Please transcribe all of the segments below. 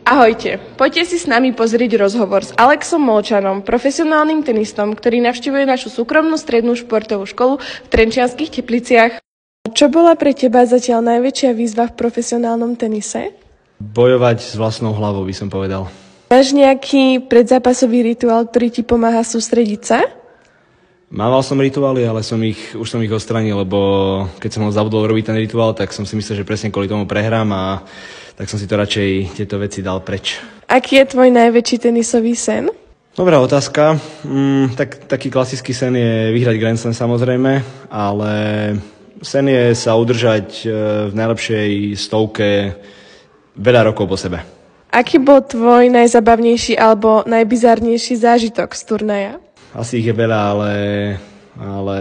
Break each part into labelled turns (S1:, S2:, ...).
S1: Ahojte, poďte si s nami pozrieť rozhovor s Alexom Molčanom, profesionálnym tenistom, ktorý navštevuje našu súkromnú strednú športovú školu v Trenčianskych Tepliciach. Čo bola pre teba zatiaľ najväčšia výzva v profesionálnom tenise?
S2: Bojovať s vlastnou hlavou, by som povedal.
S1: Máš nejaký predzápasový rituál, ktorý ti pomáha sústrediť sa?
S2: Mával som rituály, ale už som ich odstranil, lebo keď som ho zabudol robiť ten rituál, tak som si myslel, že presne kvôli tomu prehrám a tak som si to radšej tieto veci dal preč. Aký
S1: je tvoj najväčší tenisový sen?
S2: Dobrá otázka. Taký klasický sen je vyhrať Grand Slam samozrejme, ale sen je sa udržať v najlepšej stovke veľa rokov po sebe.
S1: Aký bol tvoj najzabavnejší alebo najbizarnejší zážitok z turnaja?
S2: Asi ich je veľa, ale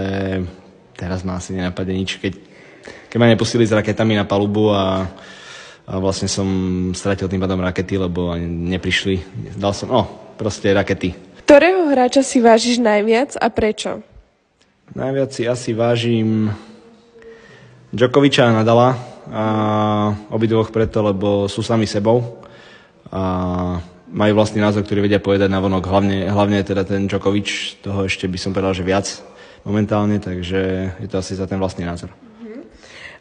S2: teraz ma asi nenapadne nič. Keď ma nepustili s raketami na palubu a vlastne som stratil tým pádom rakety, lebo ani neprišli. Dal som, proste rakety.
S1: Ktorého hráča si vážiš najviac a prečo?
S2: Najviac si asi vážim Djokoviča a Nadala. A obidvoch preto, lebo sú sami sebou a majú vlastný názor, ktorý vedia povedať navonok. Hlavne teda ten Djokovič, toho ešte by som povedal, že viac momentálne, takže je to asi za ten vlastný názor.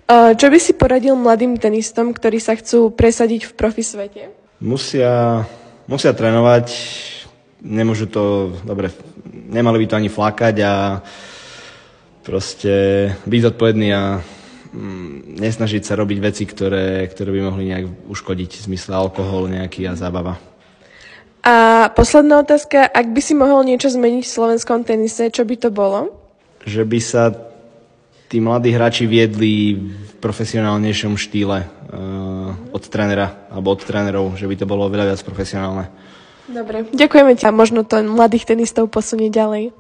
S1: Čo by si poradil mladým tenistom, ktorí sa chcú presadiť v profi svete?
S2: Musia trénovať, nemali by to ani flákať a proste byť zodpovedný a nesnažiť sa robiť veci, ktoré by mohli nejak uškodiť, v zmysle alkohol nejaký a zábava.
S1: A posledná otázka, ak by si mohol niečo zmeniť v slovenskom tenise, čo by to bolo?
S2: Že by sa tí mladí hráči viedli v profesionálnejšom štýle od trénera alebo od trénerov, že by to bolo veľa viac profesionálne.
S1: Dobre, ďakujeme ti a možno to mladých tenistov posunie ďalej.